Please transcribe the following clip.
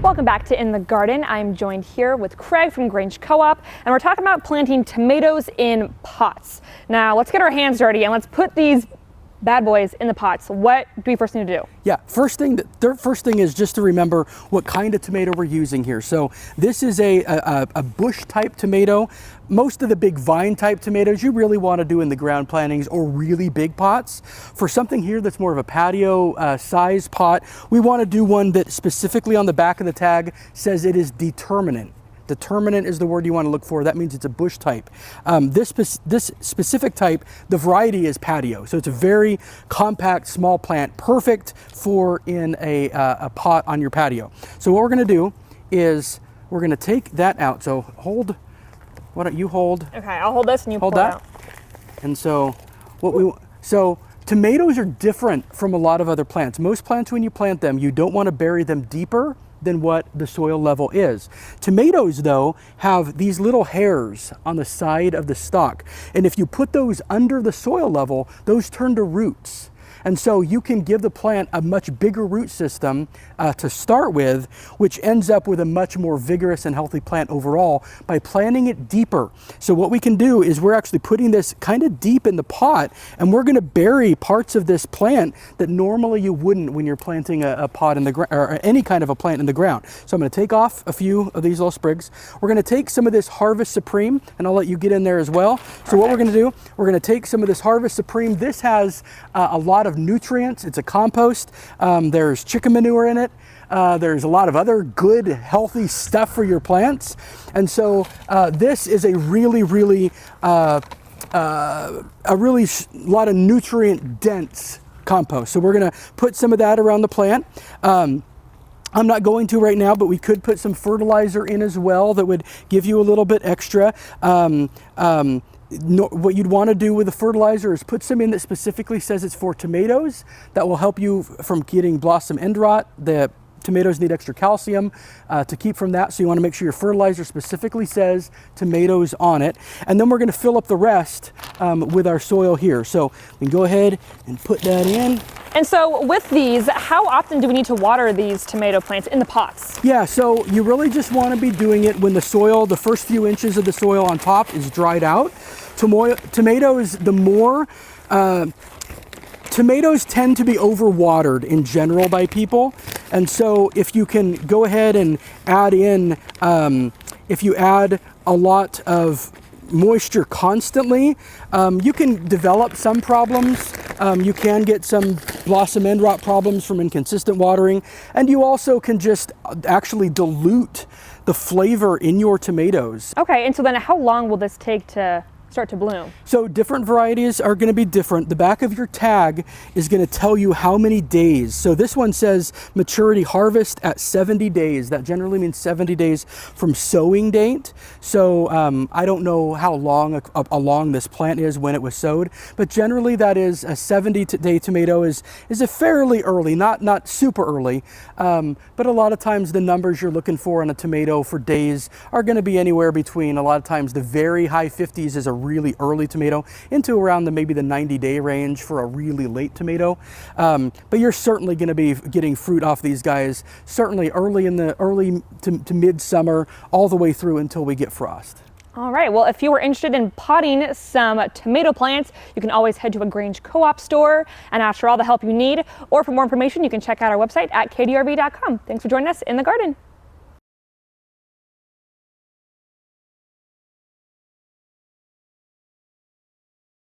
Welcome back to In the Garden. I'm joined here with Craig from Grange Co-op, and we're talking about planting tomatoes in pots. Now let's get our hands dirty and let's put these bad boys in the pots. What do we first need to do? Yeah, first thing is just to remember what kind of tomato we're using here. So this is a bush type tomato. Most of the big vine type tomatoes you really want to do in the ground plantings or really big pots. For something here that's more of a patio size pot, we want to do one that specifically on the back of the tag says it is determinate. Determinate is the word you want to look for. That means it's a bush type. This specific type, the variety is patio. So it's a very compact, small plant, perfect for in a pot on your patio. So what we're going to do is we're going to take that out. So hold, why don't you hold? Okay, I'll hold this and you hold pull that. it out. And so so tomatoes are different from a lot of other plants. Most plants, when you plant them, you don't want to bury them deeper than what the soil level is. Tomatoes, though, have these little hairs on the side of the stalk. And if you put those under the soil level, those turn to roots. And so you can give the plant a much bigger root system to start with, which ends up with a much more vigorous and healthy plant overall by planting it deeper. So what we can do is we're actually putting this kind of deep in the pot, and we're going to bury parts of this plant that normally you wouldn't when you're planting a pot in the ground or any kind of a plant in the ground. So I'm going to take off a few of these little sprigs. We're going to take some of this Harvest Supreme, and I'll let you get in there as well. So what we're going to do, we're going to take some of this Harvest Supreme. This has a lot of nutrients. It's a compost. There's chicken manure in it. There's a lot of other good, healthy stuff for your plants. And so this is a really lot of nutrient dense compost. So we're going to put some of that around the plant. I'm not going to right now, but we could put some fertilizer in as well that would give you a little bit extra. What you'd want to do with the fertilizer is put some in that specifically says it's for tomatoes. That will help you from getting blossom end rot. The tomatoes need extra calcium to keep from that. So you want to make sure your fertilizer specifically says tomatoes on it. And then we're going to fill up the rest with our soil here. So we can go ahead and put that in. And so with these, how often do we need to water these tomato plants in the pots? Yeah, so you really just want to be doing it when the soil, the first few inches of the soil on top is dried out. Tomatoes, tomatoes tend to be overwatered in general by people. And so if you can go ahead and add in, if you add a lot of moisture constantly, you can develop some problems. You can get some blossom end rot problems from inconsistent watering, and you also can just actually dilute the flavor in your tomatoes. Okay, and so then how long will this take to start to bloom? So different varieties are going to be different. The back of your tag is going to tell you how many days. So this one says maturity harvest at 70 days. That generally means 70 days from sowing date. So I don't know how long along this plant is when it was sowed, but generally that is a 70-day tomato is a fairly early, not super early, but a lot of times the numbers you're looking for on a tomato for days are going to be anywhere between, a lot of times the very high 50s is a really early tomato into around maybe the 90-day range for a really late tomato. But you're certainly going to be getting fruit off these guys certainly early to midsummer all the way through until we get frost. All right, well, if you were interested in potting some tomato plants, you can always head to a Grange Co-op store and ask for all the help you need. Or for more information, you can check out our website at kdrv.com. Thanks for joining us in the garden.